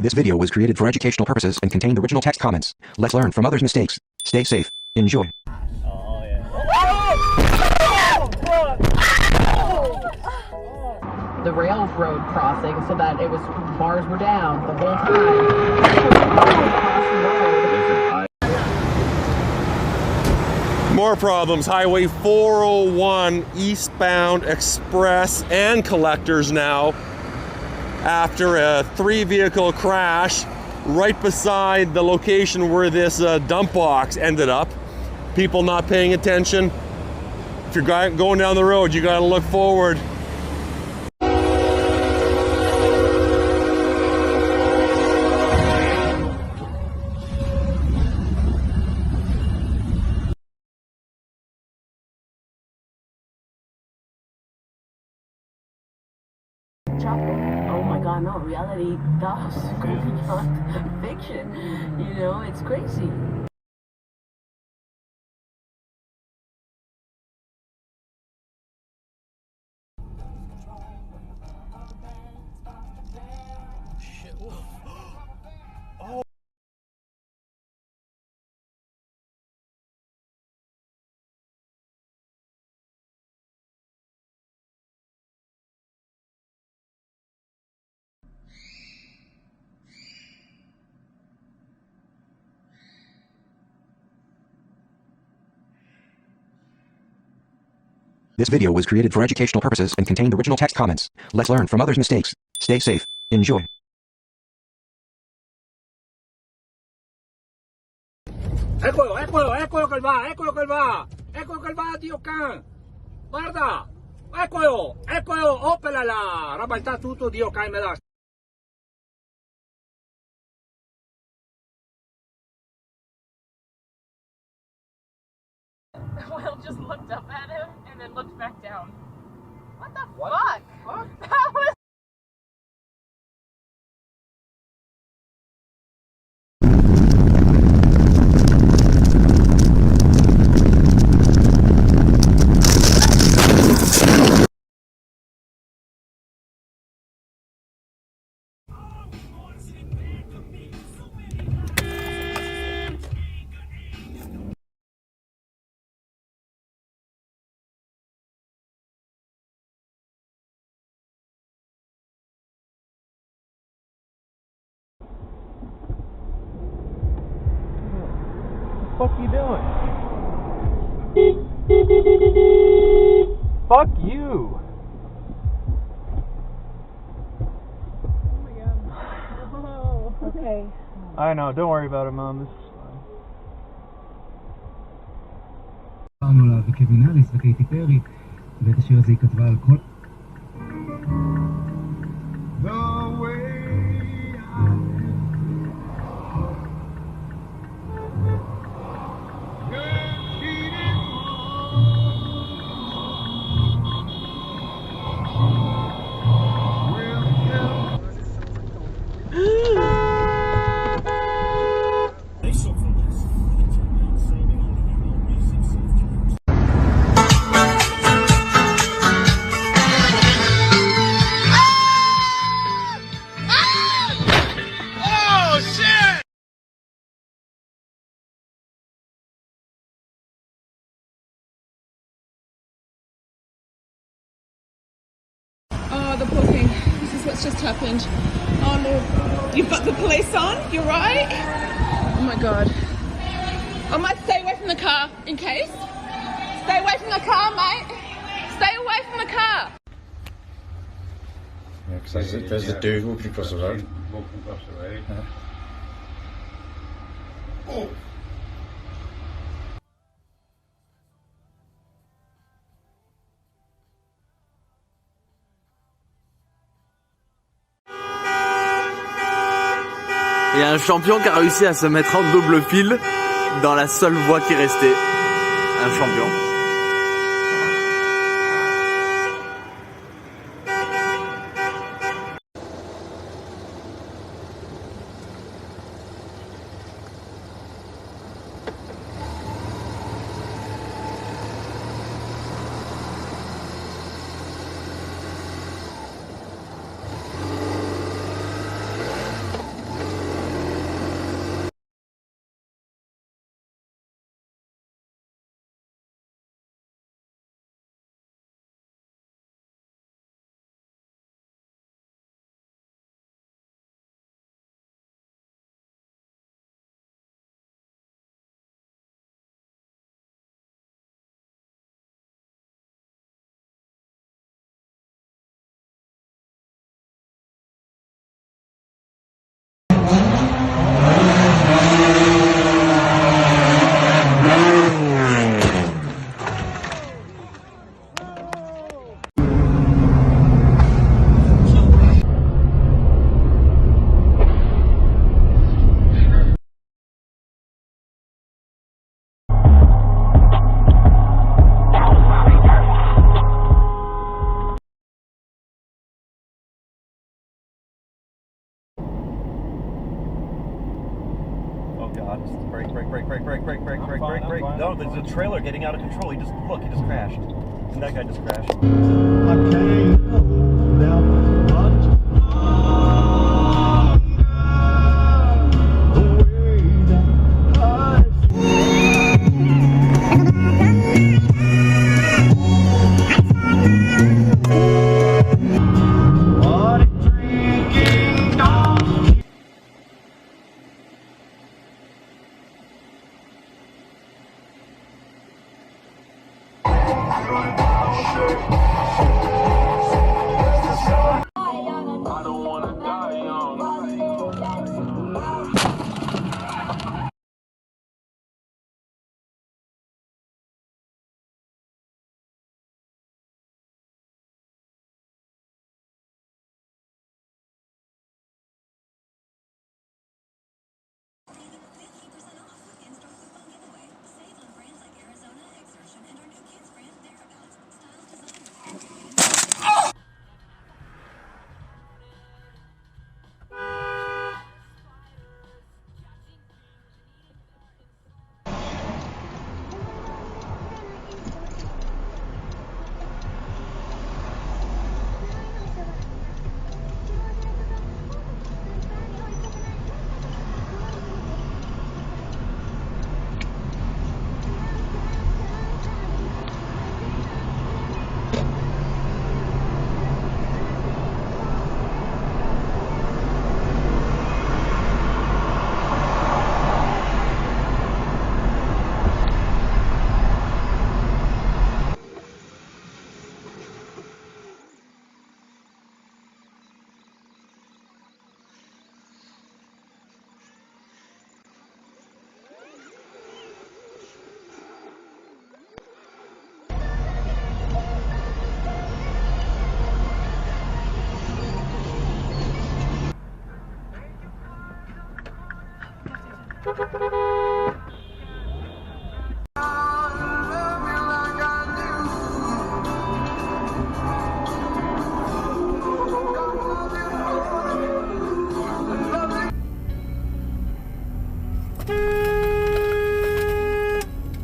This video was created for educational purposes and contained original text comments. Let's learn from others' mistakes. Stay safe. Enjoy. Oh, yeah. The railroad crossing so that it was bars were down the whole time. More problems. Highway 401 eastbound express and collectors now after a 3-vehicle crash right beside the location where this dump box ended up. People not paying attention. If you're going down the road, you got to look forward. Oh my god, no, reality does go beyond fiction. You know, it's crazy. This video was created for educational purposes and contained original text comments. Let's learn from others' mistakes. Stay safe. Enjoy. Eccolo che va, Dio can! Guarda! Eccolo, opera là! Rabalta tutto, Dio can me la... Will just looked up at him and then looked back down. What the fuck? That was... What the fuck you doing? Fuck you! Oh my god. Oh, okay. I know, don't worry about it, Mom. This is fine. דיברנו לה וקווין אליס וקייטי פרי, ואת השיר הזה היא כתבה על כל... Oh, the booking. This is what's just happened. Oh no. You've got the police on? You're right? Oh my god. I might stay away from the car in case. Stay away from the car, mate. Stay away from the car. Yeah, because there's the dude walking across the road. Walking across the road. Yeah. Oh. Il y a un champion qui a réussi à se mettre en double fil dans la seule voie qui restait. Un champion. God. Brake. No, there's a trailer getting out of control. He just crashed. And that guy just crashed. Thank you.